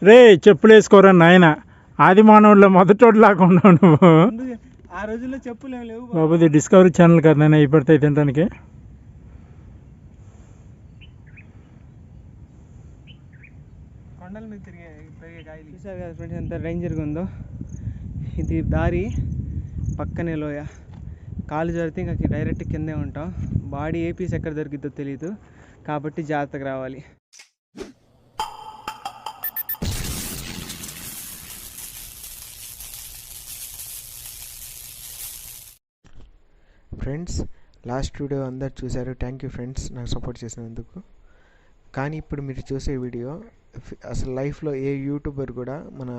రే చెప్పులు వేసుకోరా నాయన, ఆది మానవుల్లో మొదటోడ్లాగా ఉన్నావు నువ్వు. ఆ రోజుల్లో చెప్పులు ఏమి లేవు బాబు. డిస్కవరీ ఛానల్ కదా నేను అయిపోతాయి తినడానికి. కొండల మీద పెరిగే కాయలు. చూసారు కదా ఫ్రెండ్స్ ఎంత డేంజర్గా ఉందో. ఇది దారి పక్కనే లోయ, కాలు జరిగితే ఇంకా డైరెక్ట్ కిందే ఉంటాం. బాడీ ఏ పీస్ ఎక్కడ దొరికిద్దో తెలియదు కాబట్టి జాగ్రత్తగా రావాలి. ఫ్రెండ్స్, లాస్ట్ వీడియో అందరు చూశారు. థ్యాంక్ యూ ఫ్రెండ్స్ నాకు సపోర్ట్ చేసినందుకు. కానీ ఇప్పుడు మీరు చూసే వీడియో అసలు లైఫ్లో ఏ యూట్యూబర్ కూడా మన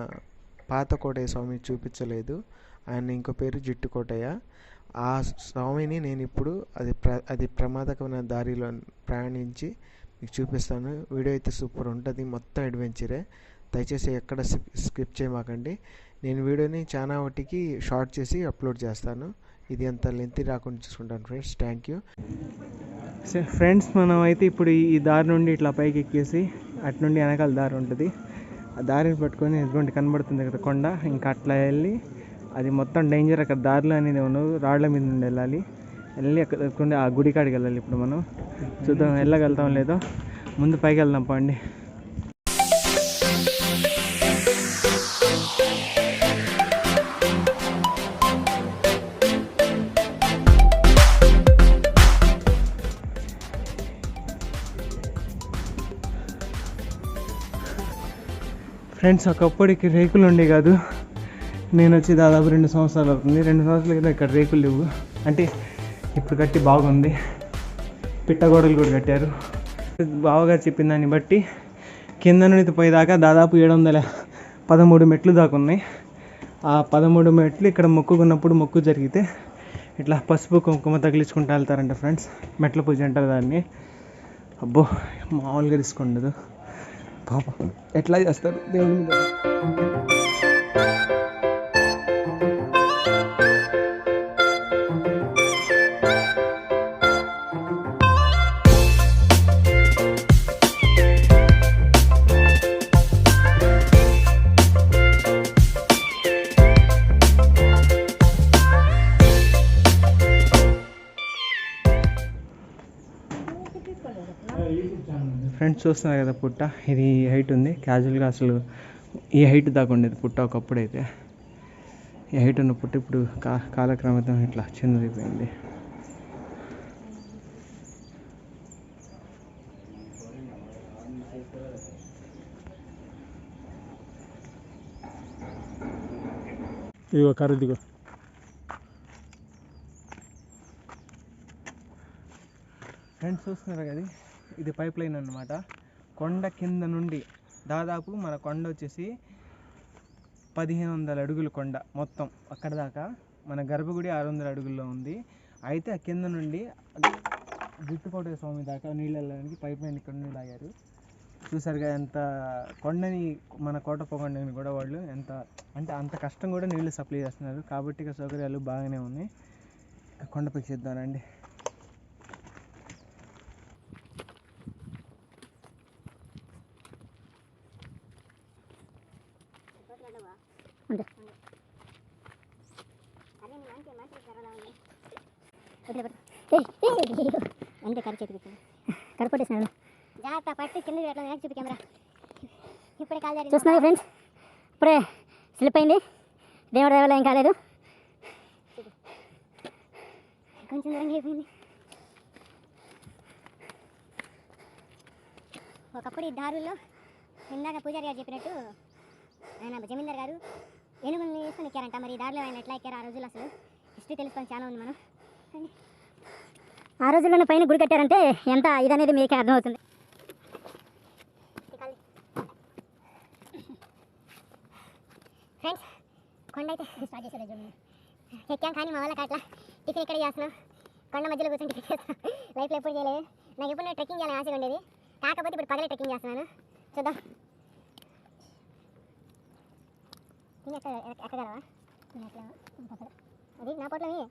పాత కోటయ్య స్వామిని చూపించలేదు. ఆయన ఇంకో పేరు జిట్టు కోటయ్య. ఆ స్వామిని నేను ఇప్పుడు అది ప్రమాదకమైన దారిలో ప్రయాణించి మీకు చూపిస్తాను. వీడియో అయితే సూపర్ ఉంటుంది, మొత్తం అడ్వెంచరే. దయచేసి ఎక్కడ స్కిప్ చేయమాకండి. నేను వీడియోని చాలా వాటికి షార్ట్ చేసి అప్లోడ్ చేస్తాను. ఇది అంత లెంత్ రాకుండా చూసుకుంటాను ఫ్రెండ్స్. Thank you friends. మనం అయితే ఇప్పుడు ఈ దారి నుండి ఇట్లా పైకి ఎక్కేసి అటు నుండి వెనకాల దారి ఉంటుంది. ఆ దారిని పట్టుకొని ఎటువంటి కనబడుతుంది కదా కొండ, ఇంకా అట్లా వెళ్ళి అది మొత్తం డేంజర్. అక్కడ దారిలో అనేది ఉండవు, రాళ్ల మీద నుండి వెళ్ళి అక్కడ ఆ గుడి కాడికి వెళ్ళాలి. ఇప్పుడు మనం చూద్దాం వెళ్ళగలుగుతాం లేదో. ముందు పైకి వెళ్దాం పండి. ఫ్రెండ్స్, ఒకప్పటికి రేకులు ఉండే కాదు. నేను వచ్చి దాదాపు 2 సంవత్సరాలు అవుతుంది. 2 సంవత్సరాల క్రితం ఇక్కడ రేకులు లేవు. అంటే ఇప్పుడు కట్టి బాగుంది. పిట్టగోడలు కూడా కట్టారు. బావగారు చెప్పిన దాన్ని బట్టి కింద నుండి పోయేదాకా దాదాపు 713 మెట్లు దాకా ఉన్నాయి. ఆ 13 మెట్లు ఇక్కడ మొక్కుకున్నప్పుడు మొక్కు జరిగితే ఇట్లా పసుపు కుంకుమ తగిలించుకుంటూ వెళ్తారంట ఫ్రెండ్స్. మెట్ల పూజ అంటారు దాన్ని. అబ్బో మామూలుగా తీసుకుండదు పాప. ఎట్లా చేస్తారు దేవుని మీద. ఫ్రెండ్స్ చూస్తున్నారు కదా పుట్ట, ఇది హైట్ ఉంది. క్యాజువల్గా అసలు ఈ హైట్ దాకా ఉండేది పుట్ట ఒకప్పుడైతే. ఈ హైట్ ఉన్న పుట్ట ఇప్పుడు కాలక్రమంతో ఇట్లా చిన్నదైపోయింది. ఇదిగో కర్ర దిగో. ఫ్రెండ్స్ చూస్తున్నారు కదా, ఇది పైప్ లైన్ అన్నమాట. కొండ కింద నుండి దాదాపు మన కొండ వచ్చేసి 1500 అడుగులు కొండ మొత్తం. అక్కడ దాకా మన గర్భగుడి 600 అడుగుల్లో ఉంది. అయితే ఆ కింద నుండి జిట్టుకోటయ్య స్వామి దాకా నీళ్ళు వెళ్ళడానికి పైప్ లైన్ ఇక్కడ నుండి లాగారు. చూసారుగా ఎంత కొండని, మన కోటప్పకొండని కూడా వాళ్ళు ఎంత అంటే అంత కష్టం కూడా నీళ్ళు సప్లై చేస్తున్నారు. కాబట్టి ఇక సౌకర్యాలు బాగానే ఉన్నాయి. కొండపైకి చేద్దానండి. అంతే కర్ర చేతి కరపట్టేసినాడు. జాగ్రత్త పట్టి కింద చూపి కెమెరా. ఇప్పుడే కాదు చూస్తున్నాయి ఫ్రెండ్స్, ఇప్పుడే స్లిప్ అయింది. దేవుడి దయ వల్ల ఏం కాలేదు. కొంచెం దూరం అయిపోయింది. ఒకప్పుడు ఈ దారుల్లో ఇందాక పూజారి గారు చెప్పినట్టు ఆయన జమీందార్ గారు ఏనుగుల్ని వేసుకొని ఎక్కారంట. మరి ఈ దారిలో ఆయన ఎట్లా ఎక్కారు ఆ రోజుల్లో అసలు హిస్టరీ తెలుసుకొని చాలా ఉంది. మనం ఆ రోజుల్లోనే పైన గుడి కట్టారంటే ఎంత ఇదనేది మీకే అర్థమవుతుంది. ఫ్రెండ్స్, కొండ అయితే స్టార్ట్ చేసేది చూడండి. ఎక్కాం కానీ మా వాళ్ళకి అట్లా టిఫిన్ ఇక్కడ చేస్తున్నాం. కొండ మధ్యలో కూర్చొని టిఫిన్ చేస్తాం. లైఫ్లో ఎప్పుడు చేయలేదు. నాకు ఎప్పుడు నేను ట్రెక్కింగ్ చేయాలని ఆశగా ఉండేది. కాకపోతే ఇప్పుడు పగలే ట్రెక్కింగ్ చేస్తున్నాను. చూద్దాం ఎక్కగలవా. అది నా పొట్లమే.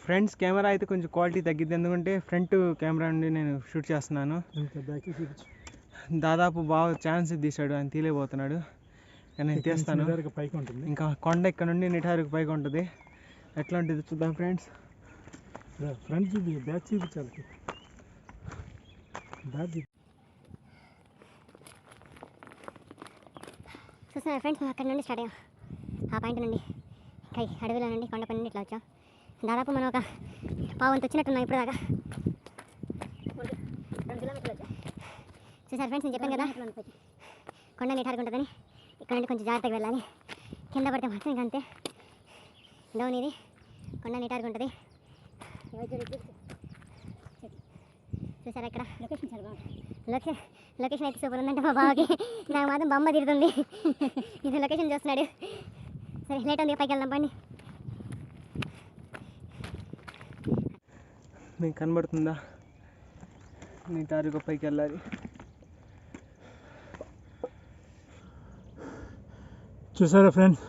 ఫ్రెండ్స్, కెమెరా అయితే కొంచెం క్వాలిటీ తగ్గిద్ది, ఎందుకంటే ఫ్రంట్ కెమెరా నుండి నేను షూట్ చేస్తున్నాను. దాదాపు బాగా ఛాన్స్ తీసాడు, ఆయన తీలేకపోతున్నాడు. కానీ నేను తీస్తాను. పైకి ఉంటుంది, ఇంకా కొండ ఇక్కడ నుండి నిటారుకు పైకి ఉంటుంది. ఎట్లా ఉంటుంది చూద్దాం ఫ్రెండ్స్. ఫ్రంట్ చూపి, బ్యాక్ చూపించాలి. చూస్తున్నారు ఫ్రెండ్స్, మేము అక్కడ నుండి స్టార్ట్ అయ్యాం. ఆ పాయింట్ నుండి కై అడవిలో నుండి కొండపై నుండి ఇట్లా వచ్చాం. దాదాపు మనం ఒక పావంత వచ్చినట్టున్నాం ఇప్పుడు దాకా. 2 కిలోమీటర్లు వచ్చాం. చూసారు ఫ్రెండ్స్, నేను చెప్పాను కదా కొండ నిటారుగా ఉంటుందని. ఇక్కడ నుండి కొంచెం జాగ్రత్తగా వెళ్ళాలి, కింద పడితే మాత్రం ఇంకా అంతే. డౌన్ ఇది, కొండ నిటారుగా ఉంటుంది. చూసారా ఇక్కడ లొకేషన్ అయితే సూపర్ ఉందంటే మా బావకి, నాకు మాత్రం బొమ్మ తిరుగుతుంది. ఇది లొకేషన్ చూస్తున్నాడు. సరే లేట్ ఉంది, పైకి వెళ్దాం పండి. మీకు కనబడుతుందా? నిటారుగా పైకి వెళ్ళాలి. చూసారా ఫ్రెండ్స్,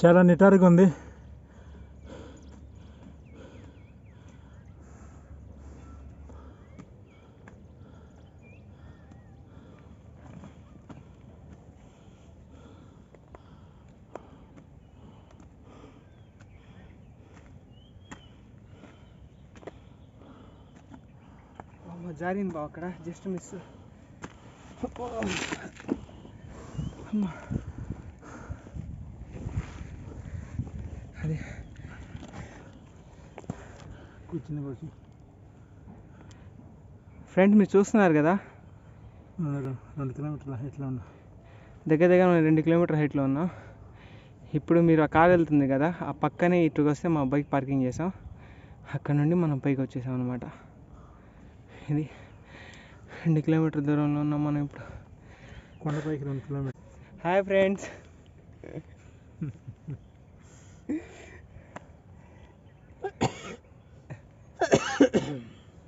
చాలా నిటారుగా ఉంది. జారింది బావ, అక్కడ జస్ట్ మిస్. అది కూర్చుని కూర్చు. ఫ్రెండ్ మీరు చూస్తున్నారు కదా, 2 కిలోమీటర్ల హైట్లో ఉన్నా. దగ్గర దగ్గర 2 కిలోమీటర్ హైట్లో ఉన్నాం. ఇప్పుడు మీరు ఆ కార్ వెళ్తుంది కదా, ఆ పక్కనే ఇటుకు వస్తే మా బైక్ పార్కింగ్ చేసాం. అక్కడ నుండి మనం పైకి వచ్చేసాం అనమాట. ఇది 2 కిలోమీటర్ దూరంలో ఉన్నాం మనం ఇప్పుడు. కొండపైకి 2 కిలోమీటర్. Hi friends.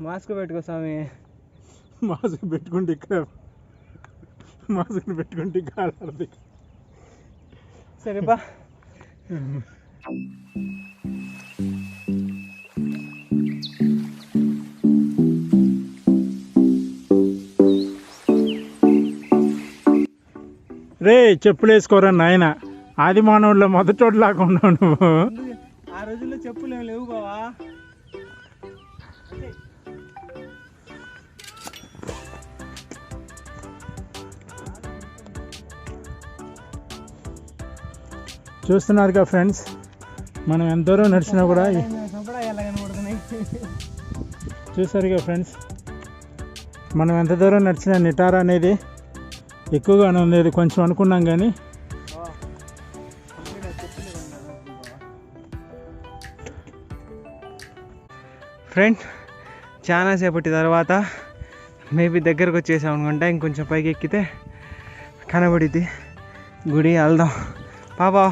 మాస్క్ పెట్టుకో స్వామి. మాస్క్ పెట్టుకుంటే ఇక్కడ, మాస్క్ పెట్టుకుంటే కాలాడుతుంది. సరే బా. రే చెప్పులు వేసుకోరా నాయన, ఆది మానవుల్లో మొదటోడు లాగా ఉన్నావు నువ్వు. ఆ రోజుల్లో చెప్పులు ఏమి లేవు బావా. చూస్తున్నారుగా ఫ్రెండ్స్, మనం ఎంత దూరం నడిచినా కూడా. చూసారుగా ఫ్రెండ్స్, మనం ఎంత దూరం నడిచినా నిటారా అనేది ఎక్కువగానే ఉంది. అది కొంచెం అనుకున్నాం కానీ ఫ్రెండ్ చాలా సేపటి తర్వాత మేబీ దగ్గరకు వచ్చేసాం అనుకుంటా. ఇంకొంచెం పైకి ఎక్కితే కనబడిద్ది గుడి. వెళ్దాం పాపా.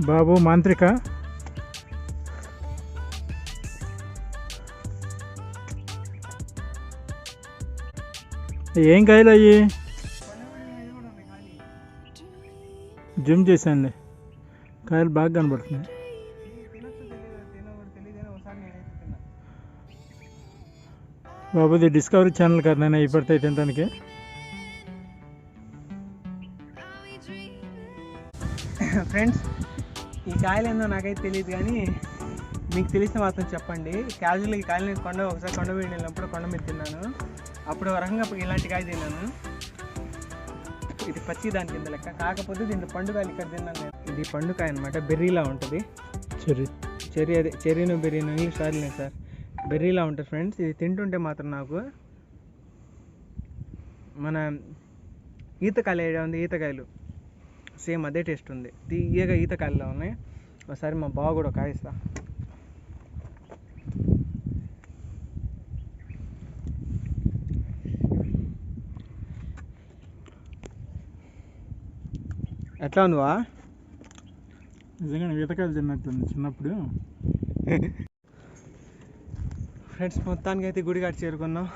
బాబు మాంత్రిక, ఏం కాయలు అయ్యి? జూమ్ చేశానులే, కాయలు బాగా కనబడుతున్నాయి. బాబుది డిస్కవరీ ఛానల్ కదా నేను ఇప్పటితే తినడానికి. ఫ్రెండ్స్ ఈ కాయలు ఏందో నాకైతే తెలియదు, కానీ మీకు తెలిస్తే మాత్రం చెప్పండి. క్యాజువల్గా ఈ కాయలు నేను ఒకసారి కొండ మీద వెళ్ళినప్పుడు కొండ మీద తిన్నాను. అప్పుడు ఒక రకంగా ఇలాంటి కాయ తిన్నాను. ఇది పచ్చి దాని కింద లెక్క, కాకపోతే దీంట్లో పండుకాయలు ఇక్కడ తిన్నాను నేను. ఇది పండుకాయ అనమాట, బెర్రీలా ఉంటుంది. చెర్రీ అదే చెర్రీను బెర్రీను ఇంగ్లీష్ రాలేదు సార్, బెర్రీలా ఉంటుంది ఫ్రెండ్స్. ఇది తింటుంటే మాత్రం నాకు మన ఈతకాయలు ఏడా ఉంది, ఈతకాయలు సేమ్ అదే టేస్ట్ ఉంది. తీయగా ఈతకాయలులా ఉన్నాయి. ఒకసారి మా బావ కూడా కాయ ఇస్తా. ఎట్లా ఉందివా? నిజంగా ఈతకాయలు తిన్నట్టుంది చిన్నప్పుడు. ఫ్రెండ్స్ మొత్తానికి అయితే గుడి కాడ చేరుకున్నాం.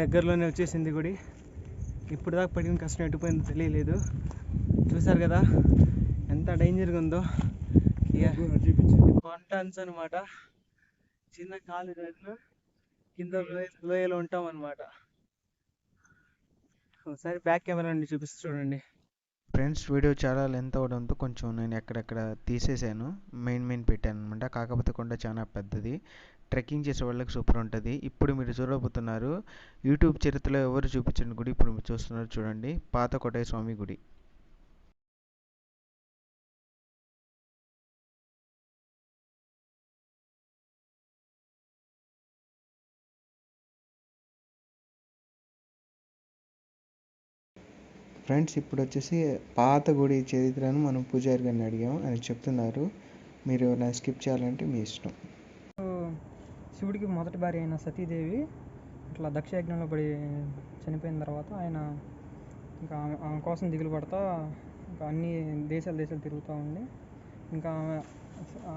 దగ్గరలోనే వచ్చేసింది గుడి. ఇప్పుడు దాకా పడిన కష్టం ఎటుపోయిందో తెలియలేదు. చూసారు కదా ఎంత డేంజర్గా ఉందో. కొండ అంచు అనమాట. చిన్న కాలు దారిలో కింద లోయలో ఉంటాం అనమాట. ఒకసారి బ్యాక్ కెమెరా నుండి చూపిస్తూ చూడండి. ఫ్రెండ్స్ వీడియో చాలా లెంత్ అవడంతో కొంచెం నేను ఎక్కడెక్కడ తీసేసాను, మెయిన్ పెట్టాను అనమాట. కాకపోతే కొండ చాలా పెద్దది, ట్రెక్కింగ్ చేసే వాళ్ళకి సూపర్ ఉంటుంది. ఇప్పుడు మీరు చూడబోతున్నారు యూట్యూబ్ చరిత్రలో ఎవరు చూపించిన గుడి ఇప్పుడు మీరు చూస్తున్నారు చూడండి, పాత కోటయ్య స్వామి గుడి. ఫ్రెండ్స్ ఇప్పుడు వచ్చేసి పాత గుడి చరిత్రను మనం పూజారి గారిని అడిగాం, ఆయన చెప్తున్నారు. మీరు ఎవరైనా స్కిప్ చేయాలంటే మీ ఇష్టం. శివుడికి మొదటి భార్య అయిన సతీదేవి ఇట్లా దక్షయజ్ఞంలో పడి చనిపోయిన తర్వాత ఆయన ఇంకా ఆమె కోసం దిగులు పడతా ఇంకా అన్ని దేశాలు తిరుగుతూ ఉండి ఇంకా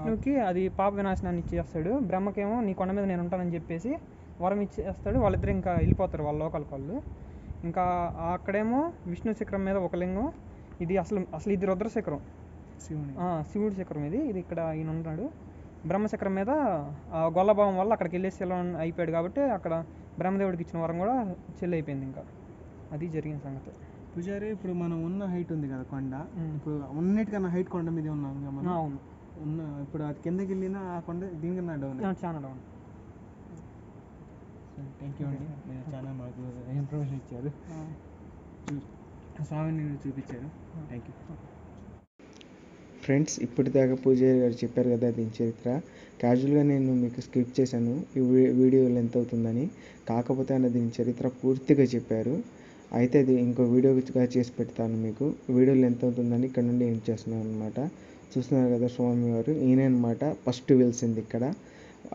ఆమెకి అది పాప వినాశనాన్ని ఇచ్చేస్తాడు. బ్రహ్మకేమో నీ కొండ మీద నేను ఉంటానని చెప్పేసి వరం ఇచ్చేస్తాడు. వాళ్ళిద్దరు ఇంకా వెళ్ళిపోతారు వాళ్ళ లోకల్ వాళ్ళు. ఇంకా అక్కడేమో విష్ణు శిఖరం మీద ఒక లింగం, ఇది అసలు ఇది రుద్ర శిఖరం, శివుడి శిఖరం ఇది ఇక్కడ ఈయన ఉన్నాడు. బ్రహ్మశిఖరం మీద గొల్లభావం వల్ల అక్కడికి వెళ్ళేసి అయిపోయాడు కాబట్టి అక్కడ బ్రహ్మదేవుడికి ఇచ్చిన వరం కూడా చెల్లి అయిపోయింది. ఇంకా అది జరిగిన సంగతి. పూజారి ఇప్పుడు మనం ఉన్న హైట్ ఉంది కదా కొండ, ఇప్పుడు ఉన్నటికన్నా హైట్ కొండ మీద ఉన్నాం కదా మనం. అవును, ఇప్పుడు అది కిందకి వెళ్ళినా ఆ కొండ దీనికన్నా డౌన్, చాలా డౌన్. థ్యాంక్ యూ అండి, మీరు చాలా మాకు ఇన్ఫర్మేషన్ ఇచ్చారు, స్వామిని చూపించారు. Thank you. ఫ్రెండ్స్ ఇప్పటిదాకా పూజారి గారు చెప్పారు కదా దీని చరిత్ర. క్యాజువల్గా నేను మీకు స్కిప్ చేశాను ఈ వీడియో లెంత్ అవుతుందని, కాకపోతే ఆయన దీని చరిత్ర పూర్తిగా చెప్పారు. అయితే అది ఇంకో వీడియోగా చేసి పెడతాను మీకు. వీడియో లెంత్ అవుతుందని ఇక్కడ నుండి ఏం చేస్తున్నాను అనమాట. చూస్తున్నారు కదా స్వామివారు, ఈయన అనమాట ఫస్ట్ వెలిసింది ఇక్కడ.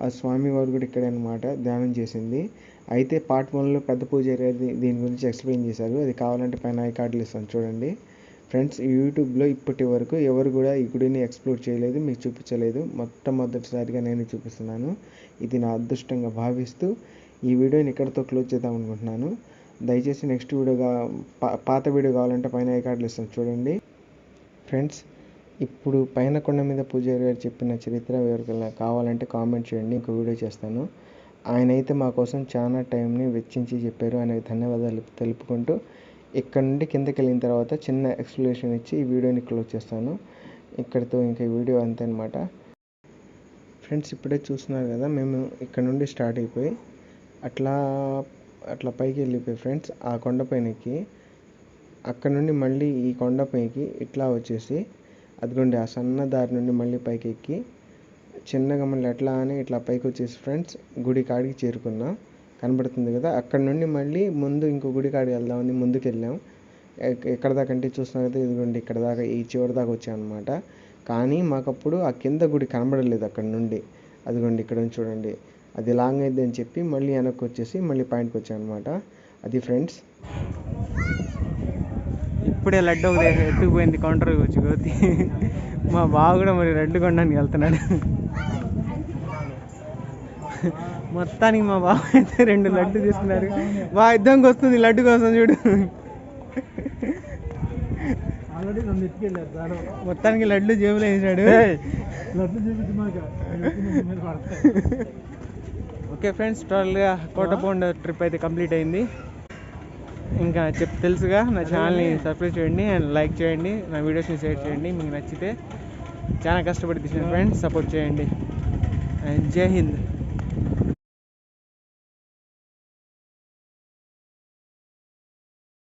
ఆ స్వామివారు కూడా ఇక్కడే అనమాట ధ్యానం చేసింది. అయితే పార్ట్ 1లో పెద్ద పూజారి గారు దీని గురించి ఎక్స్ప్లెయిన్ చేశారు, అది కావాలంటే పైన ఐ కార్డులు ఇస్తాను చూడండి. ఫ్రెండ్స్ యూట్యూబ్లో ఇప్పటి వరకు ఎవరు కూడా ఈ గుడిని ఎక్స్ప్లోర్ చేయలేదు, మీకు చూపించలేదు. మొట్టమొదటిసారిగా నేను చూపిస్తున్నాను. ఇది నా అదృష్టంగా భావిస్తూ ఈ వీడియోని ఇక్కడితో క్లోజ్ చేద్దాం అనుకుంటున్నాను. దయచేసి నెక్స్ట్ వీడియోగా పాత వీడియో కావాలంటే పైన ఐ కార్డులు ఇస్తాను చూడండి. ఫ్రెండ్స్ ఇప్పుడు పైన కొండ మీద పూజారి గారు చెప్పిన చరిత్ర ఎవరికైనా కావాలంటే కామెంట్ చేయండి, ఇంకో వీడియో చేస్తాను. ఆయన అయితే మా కోసం చాలా టైంని వెచ్చించి చెప్పారు, ఆయనకు ధన్యవాదాలు తెలుపుకుంటూ ఇక్కడ నుండి కిందకి వెళ్ళిన తర్వాత చిన్న ఎక్స్ప్లెనేషన్ ఇచ్చి ఈ వీడియోని క్లోజ్ చేస్తాను. ఇక్కడితో ఇంకా ఈ వీడియో అంతే అనమాట. ఫ్రెండ్స్ ఇప్పుడే చూస్తున్నారు కదా, మేము ఇక్కడ నుండి స్టార్ట్ అయిపోయి అట్లా పైకి వెళ్ళిపోయి ఫ్రెండ్స్ ఆ కొండపైనకి, అక్కడ నుండి మళ్ళీ ఈ కొండపైకి ఇట్లా వచ్చేసి అదిగోండి ఆ సన్న దారి నుండి మళ్ళీ పైకి ఎక్కి చిన్నగా మళ్ళీ ఎట్లా అని ఇట్లా పైకి వచ్చేసి ఫ్రెండ్స్ గుడి కాడికి చేరుకున్నాం, కనబడుతుంది కదా. అక్కడ నుండి మళ్ళీ ముందు ఇంకో గుడి కాడికి వెళ్దామని ముందుకు వెళ్ళాం. ఎక్కడ దాకా అంటే చూస్తున్నాం కదా, ఇదిగోండి ఇక్కడ దాకా ఈ చివరి దాకా వచ్చాం అనమాట. కానీ మాకప్పుడు ఆ కింద గుడి కనబడలేదు అక్కడ నుండి. అదిగోండి ఇక్కడ నుంచి చూడండి, అది లాంగ్ అయింది అని చెప్పి మళ్ళీ వెనక్కి వచ్చేసి మళ్ళీ పాయింట్కి వచ్చాం అనమాట. అది ఫ్రెండ్స్. ఇప్పుడే లడ్డు ఒకటి ఎత్తుకుపోయింది కౌంటర్ వచ్చి కోతి. మా బావ కూడా మరి లడ్డు కొనడానికి వెళ్తున్నాడు. మొత్తానికి మా బావ అయితే 2 లడ్డు తీసుకున్నారు. బా యుద్ధంకి వస్తుంది లడ్డు కోసం చూడు. మొత్తానికి లడ్డు జేబులో వేసాడు. ఓకే ఫ్రెండ్స్, టోటల్గా కోటపొండ ట్రిప్ అయితే కంప్లీట్ అయింది. ఇంకా తెలుసుగా నా ఛానల్ని సబ్స్క్రైబ్ చేయండి అండ్ లైక్ చేయండి, నా వీడియోస్ని షేర్ చేయండి. మీకు నచ్చితే చాలా కష్టపడి తీసిన ఫ్రెండ్స్ సపోర్ట్ చేయండి. జై హింద్.